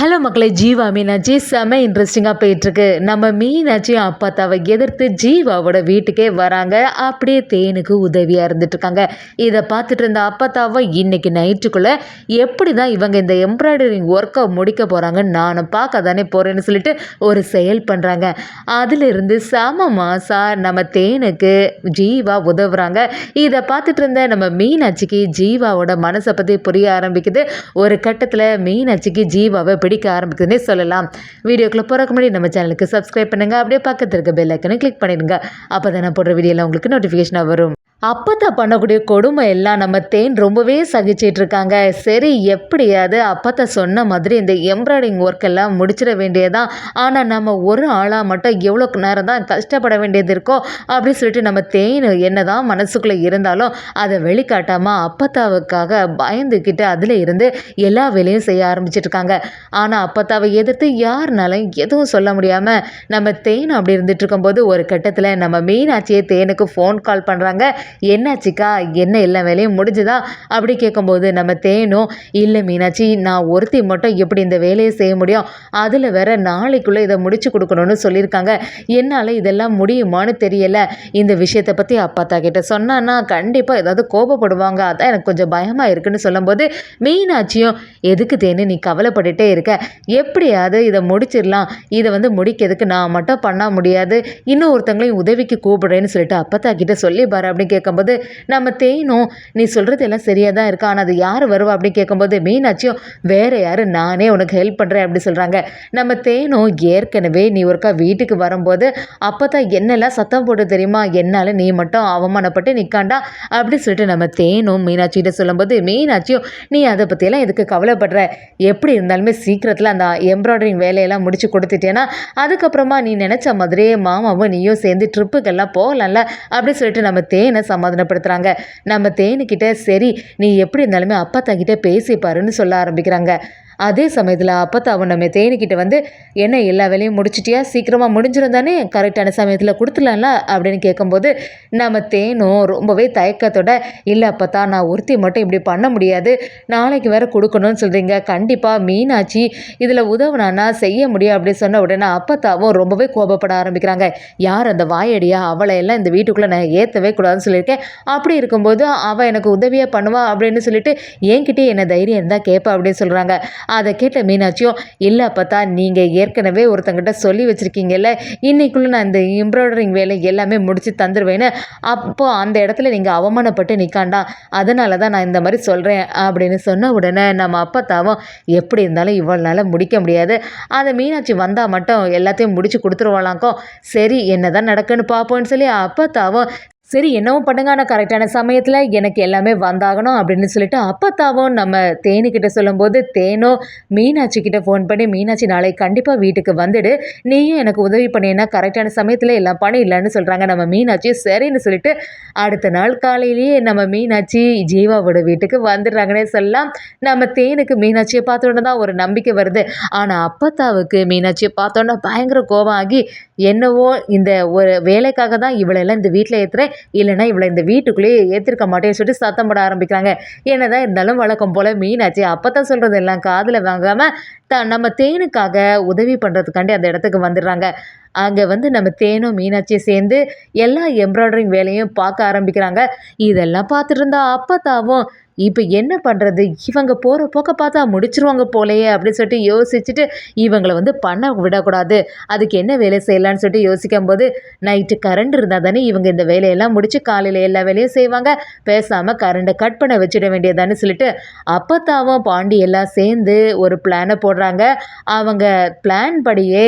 Hello மக்களே, ஜீவா மீனாட்சி செம்ம இன்ட்ரெஸ்டிங்காக போயிட்டுருக்கு. நம்ம மீனாட்சியும் அப்பாத்தாவை எதிர்த்து ஜீவாவோட வீட்டுக்கே வராங்க. அப்படியே தேனுக்கு உதவியாக இருந்துட்டுருக்காங்க. இதை பார்த்துட்டு இருந்த அப்பாத்தாவை இன்னைக்கு நைட்டுக்குள்ளே எப்படி தான் இவங்க இந்த எம்ப்ராய்டரிங் ஒர்க்கை முடிக்க போகிறாங்கன்னு நானும் பார்க்க தானே போகிறேன்னு சொல்லிட்டு ஒரு செயல் பண்ணுறாங்க. அதிலிருந்து செம மாசா நம்ம தேனுக்கு ஜீவா உதவுறாங்க. இதை பார்த்துட்டு இருந்த நம்ம மீனாட்சிக்கு ஜீவாவோட மனசை பற்றி புரிய ஆரம்பிக்குது. ஒரு கட்டத்தில் மீனாட்சிக்கு ஜீவாவை பிடிக்க ஆரம்பிக்குதுன்னே சொல்லலாம். வீடியோக்குள்ள போகிறக்கு முன்னாடி நம்ம சேனலுக்கு சப்ஸ்கிரைப் பண்ணுங்கள். அப்படியே பக்கத்தில் இருக்க பெல் ஐக்கனை கிளிக் பண்ணிடுங்க. அப்போ தான் நான் போடுற வீடியோலாம் உங்களுக்கு நோட்டிஃபிகேஷனாக வரும். அப்பத்தா பண்ணக்கூடிய கொடுமை எல்லாம் நம்ம தேன் ரொம்பவே சகிச்சிட்டு இருக்காங்க. சரி, எப்படியாவது அப்பத்தா சொன்ன மாதிரி இந்த எம்ப்ராய்டிங் ஒர்க் எல்லாம் முடிச்சிட வேண்டியதான். ஆனால் நம்ம ஒரு ஆளாக மட்டும் எவ்வளோ நேரம் தான் கஷ்டப்பட வேண்டியது இருக்கோ அப்படின்னு சொல்லிட்டு நம்ம தேன் என்ன தான் மனசுக்குள்ளே இருந்தாலும் அதை வெளிக்காட்டாமல் அப்பத்தாவுக்காக பயந்துக்கிட்டு அதில் இருந்து எல்லா வேலையும் செய்ய ஆரம்பிச்சிட்ருக்காங்க. ஆனால் அப்பத்தாவை எதிர்த்து யாருனாலும் எதுவும் சொல்ல முடியாமல் நம்ம தேன் அப்படி இருந்துட்டு இருக்கும்போது ஒரு கட்டத்தில் நம்ம மீனாட்சியை தேனுக்கு ஃபோன் கால் பண்ணுறாங்க. என்னாச்சிக்கா, என்ன எல்லா வேலையும் முடிஞ்சுதா அப்படி கேட்கும்போது நம்ம தேனும், இல்லை மீனாட்சி, நான் ஒருத்தி மட்டும் எப்படி இந்த வேலையை செய்ய முடியும், அதில் வேற நாளைக்குள்ளே இதை முடிச்சு கொடுக்கணும்னு சொல்லியிருக்காங்க. என்னால் இதெல்லாம் முடியுமான்னு தெரியல. இந்த விஷயத்தை பற்றி அப்பாத்தா கிட்ட சொன்னான்னா கண்டிப்பாக ஏதாவது கோபப்படுவாங்க, அதான் எனக்கு கொஞ்சம் பயமாக இருக்குன்னு சொல்லும்போது மீனாட்சியும், எதுக்கு தேனு நீ கவலைப்பட்டுட்டே இருக்க, எப்படியாவது இதை முடிச்சிடலாம், இதை முடிக்கிறதுக்கு நான் மட்டும் பண்ண முடியாது, இன்னும் ஒருத்தங்களையும் உதவிக்கு கூப்பிடுறேன்னு சொல்லிட்டு அப்பத்தா கிட்ட சொல்லி பாரு அப்படின்னு கேட்கும்போது நம்ம தேனும், நீ சொல்கிறது எல்லாம் சரியாக தான் இருக்கா, ஆனால் அது யார் வருவா அப்படின்னு கேட்கும்போது மீனாட்சியும், வேற யார், நானே உனக்கு ஹெல்ப் பண்ணுறேன் அப்படி சொல்கிறாங்க. நம்ம தேனும், ஏற்கனவே நீ ஒருக்கா வீட்டுக்கு வரும்போது அப்போ தான் என்னெல்லாம் சத்தம் போட்டு தெரியுமா, என்னால் நீ மட்டும் அவமானப்பட்டு நிற்காண்டா அப்படி சொல்லிட்டு நம்ம தேனும் மீனாட்சிகிட்ட சொல்லும்போது மீனாட்சியும், நீ அதை பற்றியெல்லாம் எதுக்கு கவலைப்படுற, எப்படி இருந்தாலுமே சீக்கிரத்தில் அந்த எம்ப்ராய்டரிங் வேலையெல்லாம் முடிச்சு கொடுத்துட்டேன்னா அதுக்கப்புறமா நீ நினச்ச மாதிரியே மாமாவும் நீயும் சேர்ந்து ட்ரிப்புக்கெல்லாம் போகலாம்ல அப்படி சொல்லிட்டு நம்ம தேனை சமாதானப்படுத்துகிறாங்க. நம்ம தேனுக்கிட்ட, சரி நீ எப்படி இருந்தாலுமே அப்பத்தா கிட்ட பேசிப்பாருன்னு சொல்ல ஆரம்பிக்கிறாங்க. அதே சமயத்தில் அப்பத்தா அவன் நம்ம தேனிக்கிட்ட என்ன எல்லா வேலையும் முடிச்சிட்டியா, சீக்கிரமாக முடிஞ்சிடும் தானே, கரெக்டான சமயத்தில் கொடுத்துடலாம்ல அப்படின்னு கேட்கும்போது நம்ம தேனும் ரொம்பவே தயக்கத்தோட, இல்லை அப்பத்தா, நான் ஒருத்தி மட்டும் இப்படி பண்ண முடியாது, நாளைக்கு வேறு கொடுக்கணும்னு சொல்கிறீங்க, கண்டிப்பாக மீனாட்சி இதில் உதவுனானா செய்ய முடியும் அப்படின்னு சொன்ன உடனே அப்பத்தாவும் ரொம்பவே கோபப்பட ஆரம்பிக்கிறாங்க. யார் அந்த வாயடியா, அவளை எல்லாம் இந்த வீட்டுக்குள்ளே நான் ஏற்றவே கூடாதுன்னு சொல்லியிருக்கேன், அப்படி இருக்கும்போது அவள் எனக்கு உதவியாக பண்ணுவா அப்படின்னு சொல்லிட்டு என்கிட்டே என்ன தைரியம் இருந்தால் கேட்பா அப்படின்னு சொல்கிறாங்க. அதை கேட்ட மீனாட்சியும், இல்லை அப்பத்தா, நீங்கள் ஏற்கனவே ஒருத்தங்கிட்ட சொல்லி வச்சுருக்கீங்கல்ல, இன்னைக்குள்ளே நான் இந்த எம்ப்ராய்டரிங் வேலை எல்லாமே முடித்து தந்துடுவேன்னு, அப்போ அந்த இடத்துல நீங்கள் அவமானப்பட்டு நிற்காண்டா, அதனால தான் நான் இந்த மாதிரி சொல்கிறேன் அப்படின்னு சொன்ன உடனே நம்ம அப்பத்தாவும், எப்படி இருந்தாலும் இவ்வளோ முடிக்க முடியாது, அதை மீனாட்சி வந்தால் மட்டும் எல்லாத்தையும் முடிச்சு கொடுத்துருவாளாக்கோ, சரி என்ன தான் நடக்குன்னு பார்ப்போன்னு சொல்லி அப்பத்தாவும், சரி என்னவும் பண்ணுங்க, ஆனால் கரெக்டான சமயத்தில் எனக்கு எல்லாமே வந்தாகணும் அப்படின்னு சொல்லிட்டு அப்பத்தாவும் நம்ம தேனுக்கிட்ட சொல்லும்போது தேனும் மீனாட்சி கிட்ட ஃபோன் பண்ணி, மீனாட்சி நாளைக்கு கண்டிப்பாக வீட்டுக்கு வந்துடு, நீயும் எனக்கு உதவி பண்ணினா கரெக்டான சமயத்தில் எல்லாம் பண்ணிடலான்னு சொல்கிறாங்க. நம்ம மீனாட்சி சரின்னு சொல்லிட்டு அடுத்த நாள் காலையிலேயே நம்ம மீனாட்சி ஜீவாவோட வீட்டுக்கு வந்துடுறாங்கன்னே சொல்லலாம். நம்ம தேனுக்கு மீனாட்சியை பார்த்தோன்னே தான் ஒரு நம்பிக்கை வருது. ஆனால் அப்பத்தாவுக்கு மீனாட்சியை பார்த்தோன்னா பயங்கர கோபம் ஆகி, என்னவோ இந்த ஒரு வேலைக்காக தான் இவளெல்லாம் இந்த வீட்டில் ஏற்றுறேன், இல்லைனா இவளை இந்த வீட்டுக்குள்ளேயே ஏற்றிருக்க மாட்டேன்னு சொல்லிட்டு சத்தம் போட ஆரம்பிக்கிறாங்க. என்னதான் இருந்தாலும் வழக்கம் போல் மீனாட்சி அப்பத்தான் சொல்கிறது எல்லாம் காதில் வாங்காமல் நம்ம தேனுக்காக உதவி பண்ணுறதுக்காண்டி அந்த இடத்துக்கு வந்துடுறாங்க. அங்கே நம்ம தேனும் மீனாட்சியை சேர்ந்து எல்லா எம்ப்ராய்டரிங் வேலையும் பார்க்க ஆரம்பிக்கிறாங்க. இதெல்லாம் பார்த்துட்டு இருந்தா அப்பத்தாவும், இப்போ என்ன பண்ணுறது, இவங்க போகிற போக்க பார்த்தா முடிச்சிருவாங்க போலையே அப்படின்னு சொல்லிட்டு யோசிச்சுட்டு இவங்களை பண்ண விடக்கூடாது, அதுக்கு என்ன வேலை செய்யலான்னு சொல்லிட்டு யோசிக்கும் போது, நைட்டு கரண்ட் இருந்தால் தானே இவங்க இந்த வேலையெல்லாம் முடித்து காலையில் எல்லா வேலையும் செய்வாங்க, பேசாமல் கரண்ட்டை கட் பண்ண வச்சிட வேண்டியதான்னு சொல்லிட்டு அப்பத்தாவும் பாண்டி எல்லாம் சேர்ந்து ஒரு பிளானை போடுறாங்க. அவங்க பிளான் படியே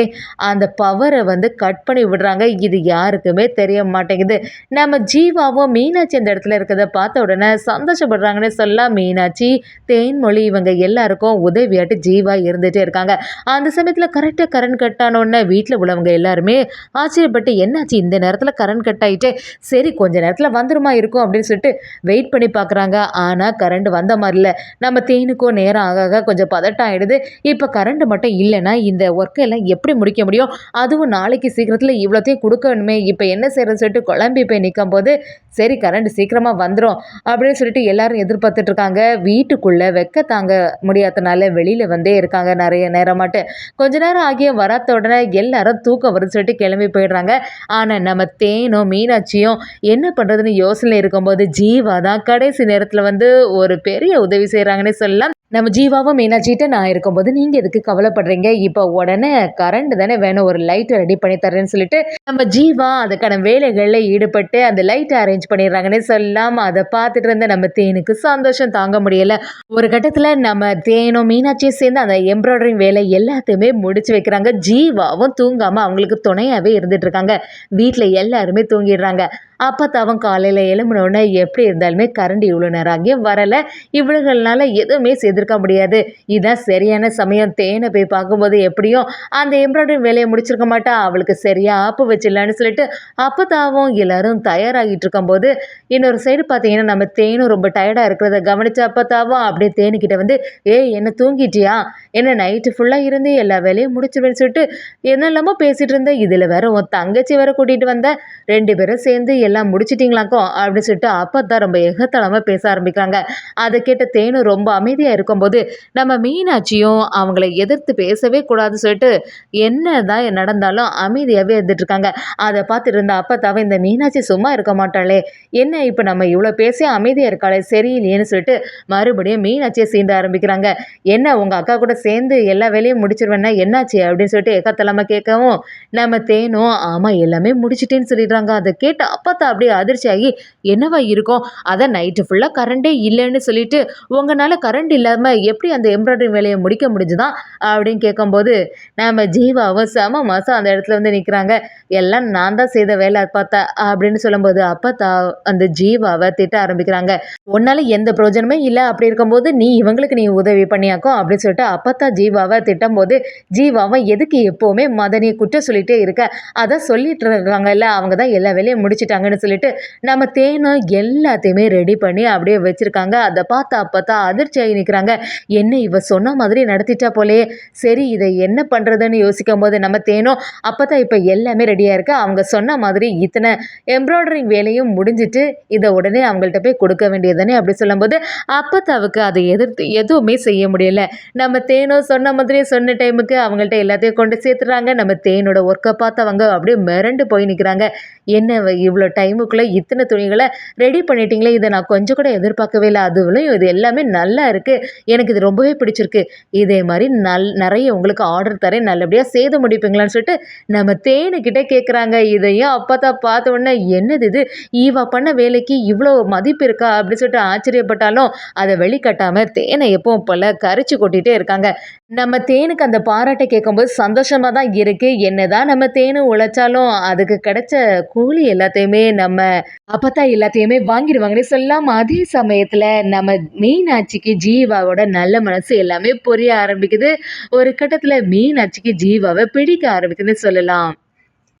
அந்த பவரை கட் பண்ணி விடுறாங்க. இது யாருக்குமே தெரிய மாட்டேங்குது. நம்ம ஜீவாவும் மீனாட்சி அந்த இடத்துல இருக்கிறத பார்த்த உடனே சந்தோஷப்படுறாங்கன்னு சொல்லலாம். மீனாட்சி, தேன்மொழி இவங்க எல்லாருக்கும் உதவியாட்டு ஜீவா இருந்துகிட்டே இருக்காங்க. அந்த சமயத்தில் கரெக்டாக கரண்ட் கட் ஆனோடனே வீட்டில் உள்ளவங்க எல்லாருமே ஆச்சரியப்பட்டு, என்னாச்சு இந்த நேரத்தில் கரண்ட் கட் ஆகிட்டு, சரி கொஞ்சம் நேரத்தில் வந்துருமா இருக்கும் அப்படின்னு சொல்லிட்டு வெயிட் பண்ணி பார்க்குறாங்க. ஆனால் கரண்ட் வந்த மாதிரி இல்லை. நம்ம தேனுக்கும் நேரம் ஆக ஆக கொஞ்சம் பதட்டம் ஆகிடுது. இப்போ கரண்ட் மட்டும் இல்லைன்னா இந்த ஒர்க்கெல்லாம் எப்படி முடிக்க முடியும், அதுவும் நாளைக்கு சீக்கிரத்தில் இவ்வளோத்தையும் கொடுக்கணுமே, இப்போ என்ன செய்யறதுன்னு சொல்லிட்டு குழம்பி போய் நிற்கும் போது, சரி கரண்ட் சீக்கிரமாக வந்துடும் அப்படின்னு சொல்லிட்டு எல்லாரும் எதிர்பார்த்து பார்த்துட்டு இருக்காங்க. வீட்டுக்குள்ள வெக்க தாங்க முடியாதனால வெளியில வந்தே இருக்காங்க நெறைய நேரமாட்டு. கொஞ்ச நேரம் ஆகியும் வராத உடனே எல்லாரும் தூக்கம் வருதுன்னு சொல்லிட்டு கிளம்பி போயிடுறாங்க. ஆனா நம்ம தேனும், மீனாட்சியும் என்ன பண்றதுன்னு யோசனையில இருக்கும்போது, ஜீவா தான் கடைசி நேரத்துல வந்து ஒரு பெரிய உதவி செய்றாங்கன்னே சொல்லலாம். நம்ம ஜீவாவும் மீனாட்சிட்ட நான் இருக்கும்போது, "நீங்க எதுக்கு கவலைப்படுறீங்க? இப்போ உடனே கரண்ட் தானே வேணும். ஒரு லைட் ரெடி பண்ணி தரேன்னு" சொல்லிட்டு, நம்ம ஜீவா அதுக்கான வேலைகள்ல ஈடுபட்டு அந்த லைட்ட அரேஞ்ச் பண்ணிடுறாங்கன்னே சொல்லலாம். அத பார்த்துட்டு இருந்த நம்ம தேனுக்கு சந்தோஷம் தாங்க முடியல. ஒரு கட்டத்துல நம்ம தேனும், மீனாட்சியும் சேர்ந்து அந்த எம்ப்ராய்டரிங் வேலை எல்லாத்தையுமே முடிச்சு வைக்கிறாங்க. ஜீவாவும் தூங்காம அவங்களுக்கு துணையாவே இருந்துட்டு இருக்காங்க. வீட்ல எல்லாருமே தூங்கிடுறாங்க. அப்பத்தாவும் காலையில எழும்புன உடனே எப்படி இருந்தாலுமே கரண்ட் இவ்வளோ நேரம் ஆகியும் வரல. இவளுகள்னால எதுவுமே செய்திருக்க முடியாது. இதான் சரியான சமயம். தேனை போய் பார்க்கும்போது எப்படியும் அந்த எம்ப்ராய்டரி வேலையை முடிச்சிருக்க மாட்டா. அவளுக்கு சரியா ஆப்பு வச்சிடலான்னு சொல்லிட்டு அப்பத்தாவும் எல்லாரும் தயாராகிட்டு இருக்கும்போது, இன்னொரு சைடு பார்த்தீங்கன்னா நம்ம தேனும் ரொம்ப டயர்டா இருக்கிறத கவனிச்ச அப்பத்தாவும் அப்படியே தேனுக்கிட்ட வந்து, "ஏய் என்ன தூங்கிட்டியா? என்ன நைட்டு ஃபுல்லா இருந்து எல்லா வேலையும் முடிச்சிருவேன்னு சொல்லிட்டு என்னெல்லாமோ பேசிட்டு இருந்த. இதில வேற உன் தங்கச்சி வேற கூட்டிட்டு வந்த. 2 பேரும் சேர்ந்து எல்லாம் முடிச்சிட்டீங்களாக்கும்" அப்படின்னு சொல்லிட்டு அப்பத்தான் ரொம்ப எகத்தளமா பேச ஆரம்பிக்கிறாங்க. அதை கேட்ட தேனு ரொம்ப அமைதியா இருக்கும்போது, நம்ம மீனாட்சியும் அவங்கள எதிர்த்து பேசவே கூடாதுன்னு சொல்லிட்டு என்னதான் நடந்தாலும் அமைதியாவே இருந்துட்டு இருக்காங்க. அதை பார்த்துட்டு இருந்த அப்பத்தாவே, இந்த மீனாட்சி சும்மா இருக்க மாட்டாளே, என்ன இப்ப நம்ம இவ்வளோ பேசி அமைதியா இருக்காளே, சரியில்லையேன்னு சொல்லிட்டு மறுபடியும் மீனாட்சியை சீண்ட ஆரம்பிக்கிறாங்க. "என்ன உங்க அக்கா கூட சேர்ந்து எல்லா வேலையும் முடிச்சிருவேன்னா என்னாச்சு?" அப்படின்னு சொல்லிட்டு எகத்தளமா கேட்கவும், நம்ம தேனும் ஆமா எல்லாமே முடிச்சிட்டேன்னு சொல்லிடுறாங்க. அதை கேட்டு அப்பத்தா அப்படியே அதிர்ச்சியாகி, "என்னவா இருக்கும்? அதான் நைட்டு ஃபுல்லா கரண்டே இல்லைன்னு சொல்லிட்டு உங்கனால கரண்ட் இல்லாம எப்படி அந்த எம்ப்ராய்டரி வேலையை முடிக்க முடிஞ்சுதா?" அப்படின்னு கேட்கும்போது, நம்ம ஜீவாவும் செம மாசம் அந்த இடத்துல வந்து நிற்கிறாங்க. "எல்லாம் நான் தான் செய்த வேலை அப்பத்தா" அப்படின்னு சொல்லும்போது, அப்பத்தா அந்த ஜீவாவை திட்ட ஆரம்பிக்கிறாங்க. "உன்னால எந்த பிரயோஜனமே இல்லை. அப்படி இருக்கும்போது இவங்களுக்கு நீ உதவி பண்ணியாக்கும்" அப்படின்னு சொல்லிட்டு அப்பத்தா ஜீவாவை திட்டும்போது, ஜீவாவும் எதுக்கு எப்போவுமே மதனியை குற்றம் சொல்லிட்டே இருக்க, அதான் சொல்லிட்டு இருக்காங்கல்ல அவங்க தான் எல்லா வேலையும் முடிச்சிட்டாங்கன்னு சொல்லிட்டு நம்ம தேனும் எல்லாத்தையுமே ரெடி பண்ணி அப்படியே வச்சிருக்காங்க. அதை பார்த்து அப்பதான் அதிர்ச்சியாகி நிற்கிறாங்க. என்ன இவ சொன்ன மாதிரி நடத்திட்டா போலயே. சரி இதை என்ன பண்றதுன்னு யோசிக்கும் போது நம்ம தேனும் அப்பதான் இப்ப எல்லாமே ரெடியா இருக்கு. அவங்க சொன்ன மாதிரி இத்தனை எம்ப்ராய்டரிங் வேலையும் முடிஞ்சிட்டு இதை உடனே அவங்கள்ட்ட போய் கொடுக்க வேண்டியதுதானே அப்படி சொல்லும்போது, அப்பத்தாவுக்கு அதை எதிர்த்து எதுவுமே செய்ய முடியல. நம்ம தேனும் சொன்ன மாதிரியே சொன்ன டைமுக்கு அவங்கள்ட்ட எல்லாத்தையும் கொண்டு சேர்த்துறாங்க. நம்ம தேனோட ஒர்க்கை பார்த்து அவங்க அப்படியே மிரண்டு போய் நிற்கிறாங்க. என்ன இவ்வளோ டைமுக்குள்ளே இத்தனை துணிகளை ரெடி பண்ணிட்டீங்களே, இதை நான் கொஞ்சம் கூட எதிர்பார்க்கவே இல்லை. அதுவும் இது எல்லாமே நல்லா இருக்குது, எனக்கு இது ரொம்பவே பிடிச்சிருக்கு. இதே மாதிரி நிறைய உங்களுக்கு ஆர்டர் தரேன், நல்லபடியாக செய்து முடிப்பீங்களான்னு சொல்லிட்டு நம்ம தேனுக்கிட்டே கேட்குறாங்க. இதையும் அப்போ தான் பார்த்த உடனே என்னது இது, ஈவா பண்ண வேலைக்கு இவ்வளோ மதிப்பு இருக்கா அப்படின்னு சொல்லிட்டு ஆச்சரியப்பட்டாலும் அதை வெளிக்காட்டாமல் தேனை எப்பவும் போல் கரிச்சு கொட்டிகிட்டே இருக்காங்க. நம்ம தேனுக்கு அந்த பாராட்டை கேட்கும்போது சந்தோஷமாக தான் இருக்குது. என்னதான் நம்ம தேனு உழைச்சாலும் அதுக்கு கிடைச்ச கூலி எல்லாத்தையுமே நம்ம அப்பதான் எல்லாத்தையுமே வாங்கிடுவாங்கன்னே சொல்லலாம். அதே சமயத்தில் நம்ம மீனாட்சிக்கு ஜீவாவோட நல்ல மனசு எல்லாமே புரிய ஆரம்பிக்குது. ஒரு கட்டத்தில் மீனாட்சிக்கு ஜீவாவை பிடிக்க ஆரம்பிக்குதுன்னு சொல்லலாம்.